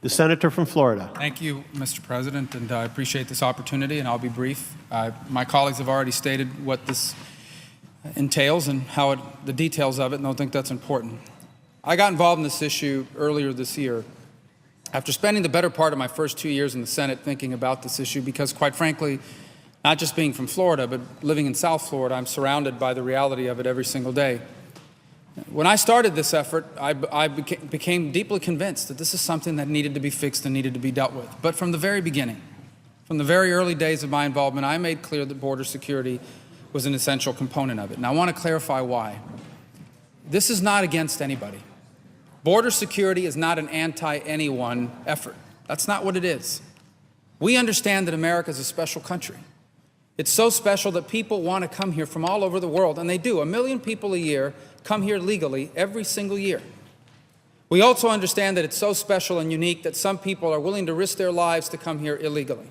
The senator from Florida. Thank you, Mr. President, and I appreciate this opportunity, and I'll be brief. My colleagues have already stated what this entails and the details of it, and I don't think that's important. I got involved in this issue earlier this year after spending the better part of my first 2 years in the Senate thinking about this issue because, quite frankly, not just being from Florida, but living in South Florida, I'm surrounded by the reality of it every single day. When I started this effort, I became deeply convinced that this is something that needed to be fixed and needed to be dealt with. But from the very beginning, from the very early days of my involvement, I made clear that border security was an essential component of it. And I want to clarify why. This is not against anybody. Border security is not an anti-anyone effort. That's not what it is. We understand that America is a special country. It's so special that people want to come here from all over the world, and they do. 1 million people a year come here legally every single year. We also understand that it's so special and unique that some people are willing to risk their lives to come here illegally.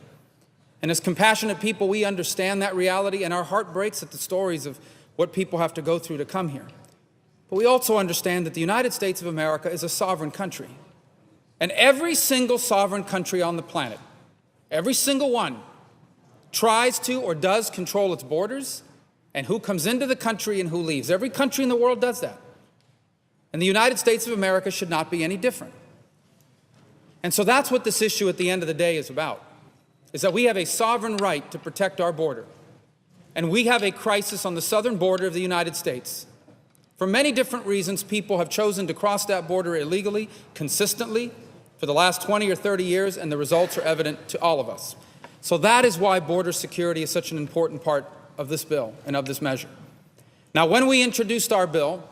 And as compassionate people, we understand that reality, and our heart breaks at the stories of what people have to go through to come here. But we also understand that the United States of America is a sovereign country. And every single sovereign country on the planet, every single one, tries to or does control its borders and who comes into the country and who leaves. Every country in the world does that. And the United States of America should not be any different. And so that's what this issue at the end of the day is about, is that we have a sovereign right to protect our border. And we have a crisis on the southern border of the United States. For many different reasons, people have chosen to cross that border illegally, consistently, for the last 20 or 30 years, and the results are evident to all of us. So that is why border security is such an important part of this bill and of this measure. Now, when we introduced our bill,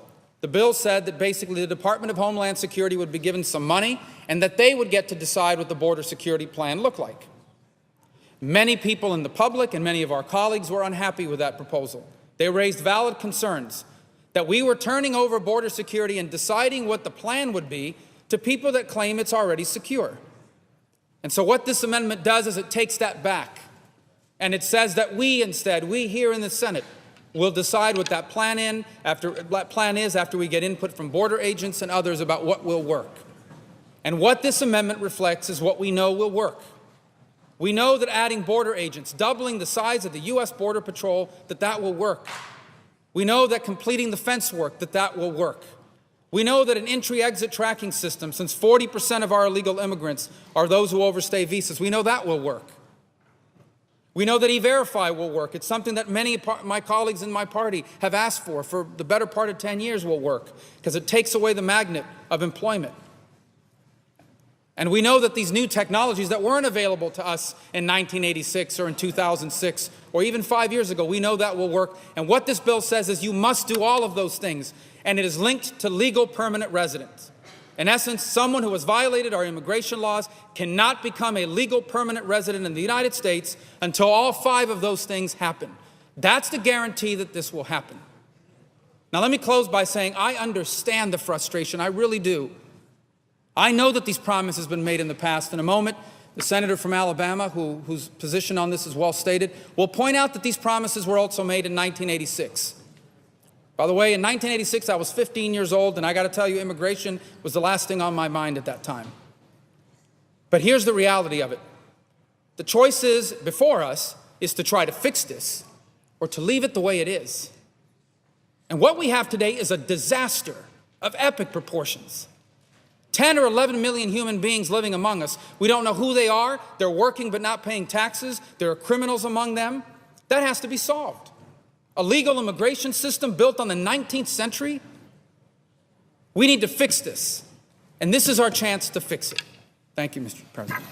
the bill said that basically the Department of Homeland Security would be given some money and that they would get to decide what the border security plan looked like. Many people in the public and many of our colleagues were unhappy with that proposal. They raised valid concerns that we were turning over border security and deciding what the plan would be to people that claim it's already secure. And so what this amendment does is it takes that back, and it says that we here in the Senate, will decide what that plan is after we get input from border agents and others about what will work. And what this amendment reflects is what we know will work. We know that adding border agents, doubling the size of the U.S. Border Patrol, that will work. We know that completing the fence work, that will work. We know that an entry-exit tracking system, since 40% of our illegal immigrants are those who overstay visas, we know that will work. We know that E-Verify will work. It's something that many of my colleagues in my party have asked for the better part of 10 years will work, because it takes away the magnet of employment. And we know that these new technologies that weren't available to us in 1986 or in 2006 or even 5 years ago, we know that will work. And what this bill says is you must do all of those things, and it is linked to legal permanent residence. In essence, someone who has violated our immigration laws cannot become a legal permanent resident in the United States until all 5 of those things happen. That's the guarantee that this will happen. Now, let me close by saying I understand the frustration. I really do. I know that these promises have been made in the past. In a moment, the senator from Alabama, whose position on this is well stated, will point out that these promises were also made in 1986. By the way, in 1986, I was 15 years old, and I got to tell you, immigration was the last thing on my mind at that time. But here's the reality of it. The choice before us is to try to fix this or to leave it the way it is. And what we have today is a disaster of epic proportions. 10 or 11 million human beings living among us. We don't know who they are. They're working but not paying taxes. There are criminals among them. That has to be solved. A legal immigration system built on the 19th century? We need to fix this. And this is our chance to fix it. Thank you, Mr. President.